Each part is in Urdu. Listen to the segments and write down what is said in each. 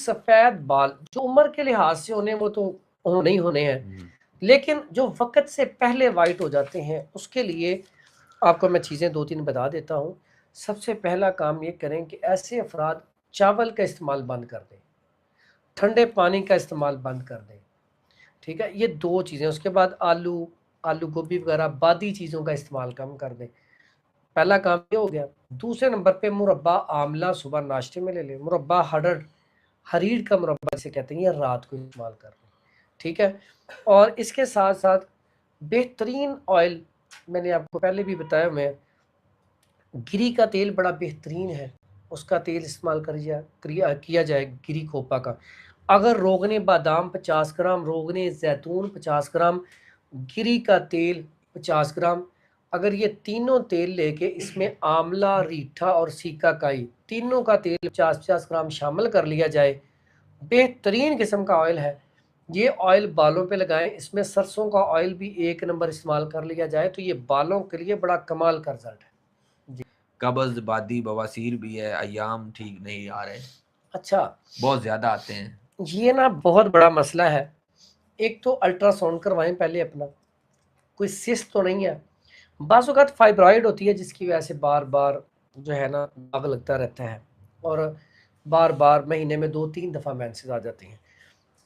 سفید بال جو عمر کے لحاظ سے ہونے وہ تو ہونے ہی ہونے ہیں، لیکن جو وقت سے پہلے وائٹ ہو جاتے ہیں اس کے لیے آپ کو میں چیزیں 2-3 بتا دیتا ہوں۔ سب سے پہلا کام یہ کریں کہ ایسے افراد چاول کا استعمال بند کر دیں، ٹھنڈے پانی کا استعمال بند کر دیں، ٹھیک ہے، یہ 2 چیزیں۔ اس کے بعد آلو گوبھی وغیرہ بادی چیزوں کا استعمال کم کر دیں۔ پہلا کام یہ ہو گیا۔ دوسرے نمبر پہ مربع آملہ صبح ناشتے میں لے لیں، مربع ہریر کا مربع جسے کہتے ہیں، یہ رات کو استعمال کر لیں، ٹھیک ہے۔ اور اس کے ساتھ ساتھ بہترین آئل میں نے آپ کو پہلے بھی بتایا، میں گری کا تیل بڑا بہترین ہے، اس کا تیل استعمال کیا جائے گری کھوپا کا۔ اگر روغن بادام 50 گرام، روغن زیتون 50 گرام، گری کا تیل 50 گرام، اگر یہ تینوں تیل لے کے اس میں آملہ، ریٹھا اور سیکا کائی تینوں کا تیل 50-50 گرام شامل کر لیا جائے، بہترین قسم کا آئل ہے یہ۔ آئل بالوں پہ لگائیں، اس میں سرسوں کا آئل بھی 1 نمبر استعمال کر لیا جائے تو یہ بالوں کے لیے بڑا کمال کا رزلٹ ہے جی۔ قبض، بادی، بواسیر بھی ہے، ایام ٹھیک نہیں آ رہے، اچھا بہت زیادہ آتے ہیں، یہ نا بہت بڑا مسئلہ ہے۔ ایک تو الٹرا ساؤنڈ کروائیں پہلے اپنا، کوئی سسٹ تو نہیں ہے۔ بعض اوقات فائبرائڈ ہوتی ہے جس کی وجہ سے بار بار جو ہے نا داغ لگتا رہتا ہے اور بار بار مہینے میں 2-3 دفعہ مینسز آ جاتی ہیں۔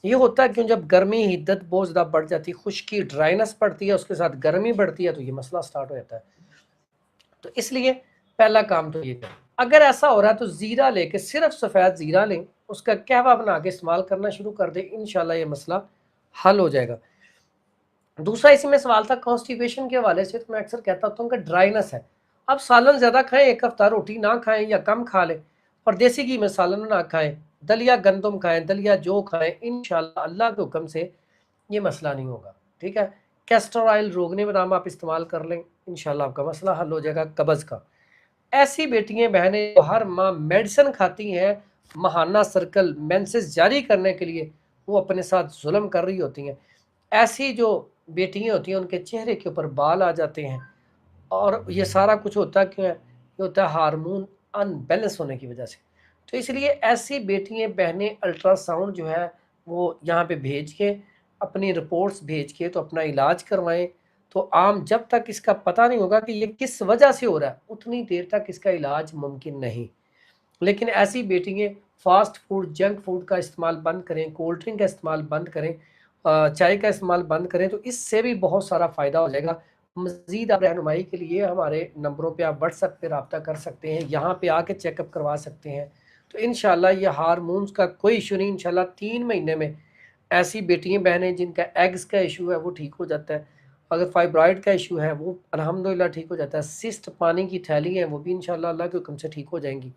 یہ ہوتا ہے کیوں؟ جب گرمی حدت بہت زیادہ بڑھ جاتی ہے، خشکی ڈرائنس بڑھتی ہے، اس کے ساتھ گرمی بڑھتی ہے تو یہ مسئلہ سٹارٹ ہو جاتا ہے۔ تو اس لیے پہلا کام تو یہ کریں۔ اگر ایسا ہو رہا ہے تو زیرہ لے کے، صرف سفید زیرہ لیں، اس کا قہوہ بنا کے استعمال کرنا شروع کر دیں، انشاءاللہ یہ مسئلہ حل ہو جائے گا۔ دوسرا اسی میں سوال تھا کانسٹیپیشن کے حوالے سے، تو میں اکثر کہتا ہوں کہ ڈرائنس ہے، اب سالن زیادہ کھائیں، 1 ہفتہ روٹی نہ کھائیں یا کم کھا لیں، اور دیسی گھی میں سالن نہ کھائیں، دلیا گندم کھائیں، دلیا جو کھائیں، انشاءاللہ اللہ کے حکم سے یہ مسئلہ نہیں ہوگا، ٹھیک ہے۔ کیسٹر آئل، روغن بادام آپ استعمال کر لیں، انشاءاللہ آپ کا مسئلہ حل ہو جائے گا قبض کا۔ ایسی بیٹیاں بہنیں جو ہر ماہ میڈیسن کھاتی ہیں ماہانہ سرکل مینسز جاری کرنے کے لیے، وہ اپنے ساتھ ظلم کر رہی ہوتی ہیں۔ ایسی جو بیٹیاں ہوتی ہیں ان کے چہرے کے اوپر بال آ جاتے ہیں، اور یہ سارا کچھ ہوتا کیوں ہے؟ یہ ہوتا ہے ہارمون ان بیلنس ہونے کی وجہ سے۔ تو اس لیے ایسی بیٹیاں بہنیں الٹرا ساؤنڈ جو ہے وہ یہاں پہ بھیج کے، اپنی رپورٹس بھیج کے تو اپنا علاج کروائیں۔ تو عام جب تک اس کا پتہ نہیں ہوگا کہ یہ کس وجہ سے ہو رہا ہے، اتنی دیر تک اس کا علاج ممکن نہیں۔ لیکن ایسی بیٹیاں فاسٹ فوڈ، جنک فوڈ کا استعمال بند کریں، کولڈ ڈرنک کا استعمال بند کریں، چائے کا استعمال بند کریں، تو اس سے بھی بہت سارا فائدہ ہو جائے گا۔ مزید آپ رہنمائی کے لیے ہمارے نمبروں پہ آپ واٹس ایپ پہ رابطہ کر سکتے ہیں، یہاں پہ آ کے چیک اپ کروا سکتے ہیں۔ تو انشاءاللہ یہ ہارمونز کا کوئی ایشو نہیں، انشاءاللہ 3 مہینے میں ایسی بیٹیاں بہنیں جن کا ایگز کا ایشو ہے وہ ٹھیک ہو جاتا ہے، اگر فائبرائڈ کا ایشو ہے وہ الحمدللہ ٹھیک ہو جاتا ہے، سسٹ پانی کی تھیلی ہیں وہ بھی انشاءاللہ اللہ کے حکم سے ٹھیک ہو جائیں گی۔